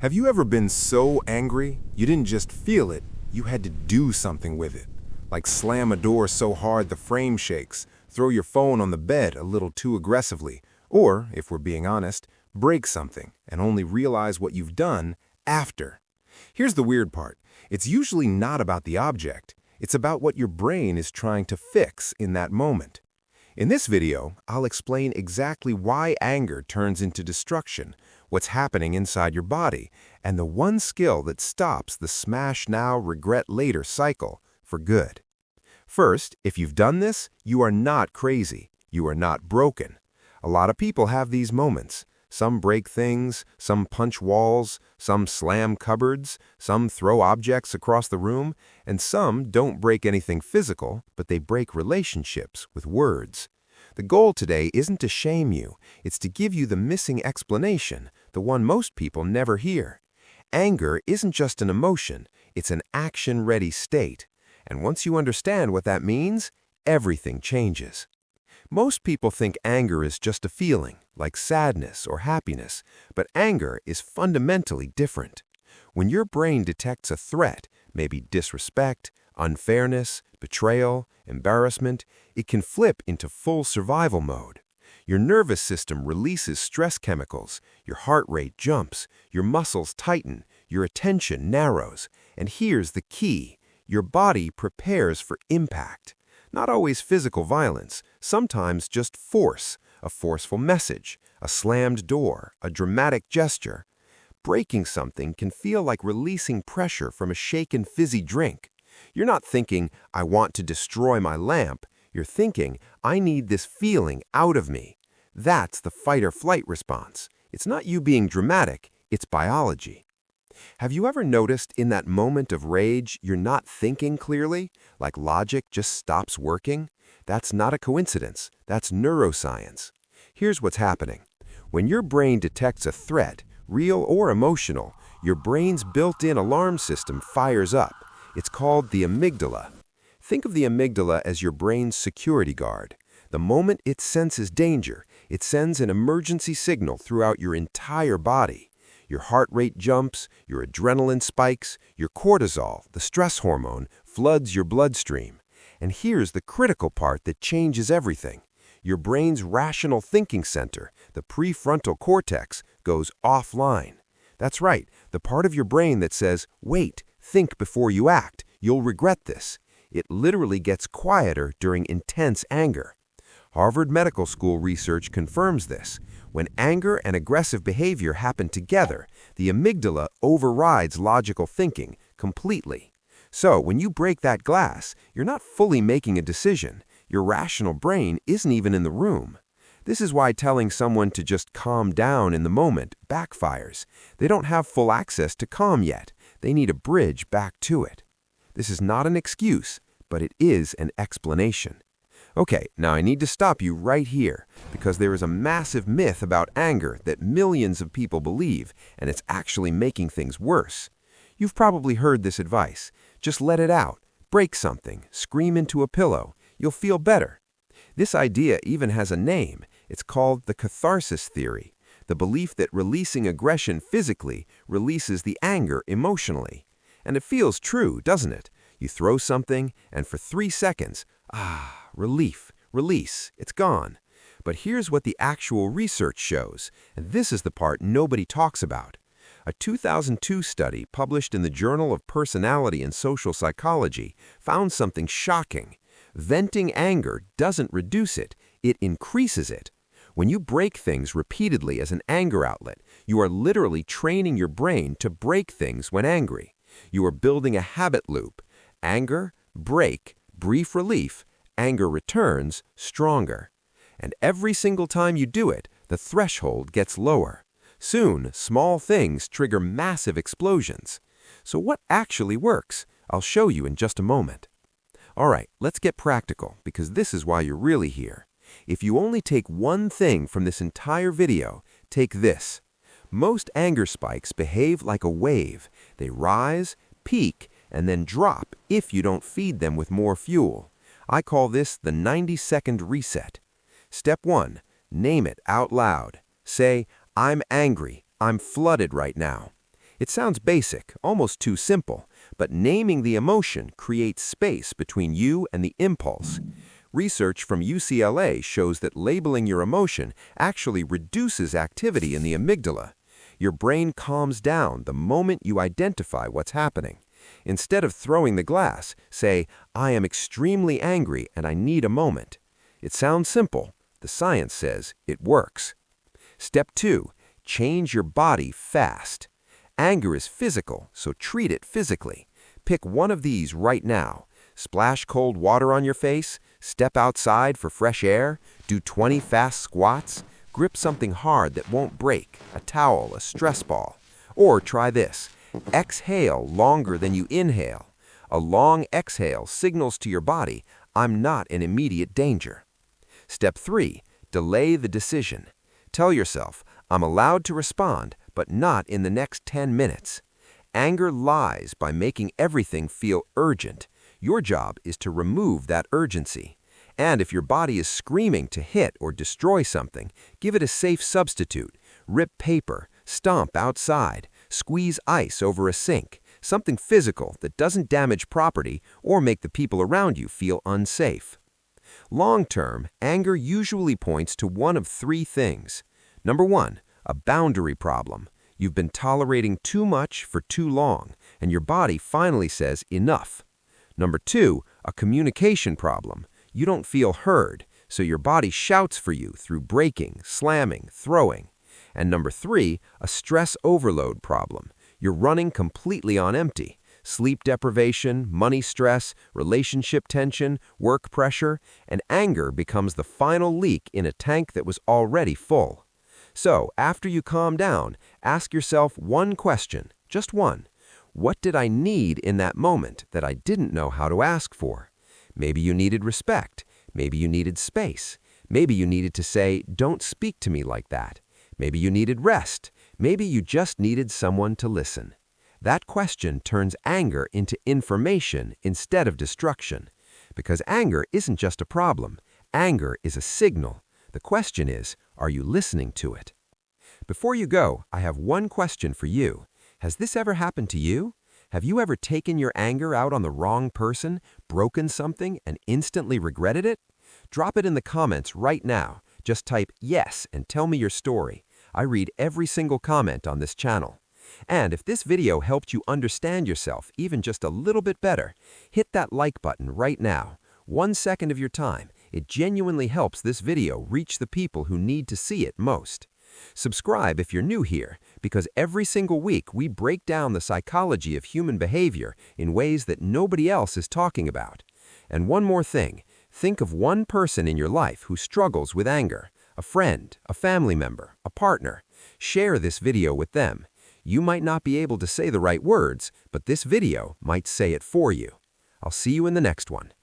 Have you ever been so angry you didn't just feel it, you had to do something with it? Like slam a door so hard the frame shakes, throw your phone on the bed a little too aggressively, or, if we're being honest, break something and only realize what you've done after. Here's the weird part. It's usually not about the object. It's about what your brain is trying to fix in that moment. In this video, I'll explain exactly why anger turns into destruction, what's happening inside your body, and the one skill that stops the smash now, regret later cycle for good. First, if you've done this, you are not crazy. You are not broken. A lot of people have these moments. Some break things, some punch walls, some slam cupboards, some throw objects across the room, and some don't break anything physical, but they break relationships with words. The goal today isn't to shame you, it's to give you the missing explanation, the one most people never hear. Anger isn't just an emotion, it's an action-ready state. And once you understand what that means, everything changes. Most people think anger is just a feeling, like sadness or happiness, but anger is fundamentally different. When your brain detects a threat, maybe disrespect, unfairness, betrayal, embarrassment, it can flip into full survival mode. Your nervous system releases stress chemicals, your heart rate jumps, your muscles tighten, your attention narrows, and here's the key: your body prepares for impact. Not always physical violence, sometimes just force, a forceful message, a slammed door, a dramatic gesture. Breaking something can feel like releasing pressure from a shaken fizzy drink. You're not thinking, I want to destroy my lamp. You're thinking, I need this feeling out of me. That's the fight or flight response. It's not you being dramatic, it's biology. Have you ever noticed in that moment of rage you're not thinking clearly, like logic just stops working? That's not a coincidence, that's neuroscience. Here's what's happening. When your brain detects a threat, real or emotional, your brain's built-in alarm system fires up. It's called the amygdala. Think of the amygdala as your brain's security guard. The moment it senses danger, it sends an emergency signal throughout your entire body. Your heart rate jumps, your adrenaline spikes, your cortisol, the stress hormone, floods your bloodstream. And here's the critical part that changes everything. Your brain's rational thinking center, the prefrontal cortex, goes offline. That's right, the part of your brain that says, wait, think before you act, you'll regret this. It literally gets quieter during intense anger. Harvard Medical School research confirms this. When anger and aggressive behavior happen together, the amygdala overrides logical thinking completely. So when you break that glass, you're not fully making a decision. Your rational brain isn't even in the room. This is why telling someone to just calm down in the moment backfires. They don't have full access to calm yet. They need a bridge back to it. This is not an excuse, but it is an explanation. Okay, now I need to stop you right here, because there is a massive myth about anger that millions of people believe, and it's actually making things worse. You've probably heard this advice. Just let it out. Break something. Scream into a pillow. You'll feel better. This idea even has a name. It's called the catharsis theory, the belief that releasing aggression physically releases the anger emotionally. And it feels true, doesn't it? You throw something, and for 3 seconds, relief, release, it's gone. But here's what the actual research shows, and this is the part nobody talks about. A 2002 study published in the Journal of Personality and Social Psychology found something shocking. Venting anger doesn't reduce it, it increases it. When you break things repeatedly as an anger outlet, you are literally training your brain to break things when angry. You are building a habit loop. Anger, break, brief relief, anger returns stronger. And every single time you do it, the threshold gets lower. Soon, small things trigger massive explosions. So what actually works? I'll show you in just a moment. All right, let's get practical, because this is why you're really here. If you only take one thing from this entire video, take this. Most anger spikes behave like a wave. They rise, peak, and then drop if you don't feed them with more fuel. I call this the 90-second reset. Step 1. Name it out loud. Say, I'm angry. I'm flooded right now. It sounds basic, almost too simple, but naming the emotion creates space between you and the impulse. Research from UCLA shows that labeling your emotion actually reduces activity in the amygdala. Your brain calms down the moment you identify what's happening. Instead of throwing the glass, say, "I am extremely angry and I need a moment." It sounds simple. The science says it works. Step 2. Change your body fast. Anger is physical, so treat it physically. Pick one of these right now. Splash cold water on your face, step outside for fresh air, do 20 fast squats, grip something hard that won't break, a towel, a stress ball. Or try this. Exhale longer than you inhale. A long exhale signals to your body, "I'm not in immediate danger." Step 3. Delay the decision. Tell yourself, "I'm allowed to respond, but not in the next 10 minutes." Anger lies by making everything feel urgent. Your job is to remove that urgency. And if your body is screaming to hit or destroy something, give it a safe substitute. Rip paper, stomp outside, squeeze ice over a sink, something physical that doesn't damage property or make the people around you feel unsafe. Long-term, anger usually points to one of 3 things. Number 1, a boundary problem. You've been tolerating too much for too long, and your body finally says enough. Number 2, a communication problem. You don't feel heard, so your body shouts for you through breaking, slamming, throwing. And number 3, a stress overload problem. You're running completely on empty. Sleep deprivation, money stress, relationship tension, work pressure, and anger becomes the final leak in a tank that was already full. So, after you calm down, ask yourself one question, just one. What did I need in that moment that I didn't know how to ask for? Maybe you needed respect. Maybe you needed space. Maybe you needed to say, "Don't speak to me like that." Maybe you needed rest. Maybe you just needed someone to listen. That question turns anger into information instead of destruction. Because anger isn't just a problem. Anger is a signal. The question is, are you listening to it? Before you go, I have one question for you. Has this ever happened to you? Have you ever taken your anger out on the wrong person, broken something, and instantly regretted it? Drop it in the comments right now. Just type "yes" and tell me your story. I read every single comment on this channel. And if this video helped you understand yourself even just a little bit better, hit that like button right now. 1 second of your time. It genuinely helps this video reach the people who need to see it most. Subscribe if you're new here, because every single week we break down the psychology of human behavior in ways that nobody else is talking about. And one more thing, think of one person in your life who struggles with anger, a friend, a family member, a partner. Share this video with them. You might not be able to say the right words, but this video might say it for you. I'll see you in the next one.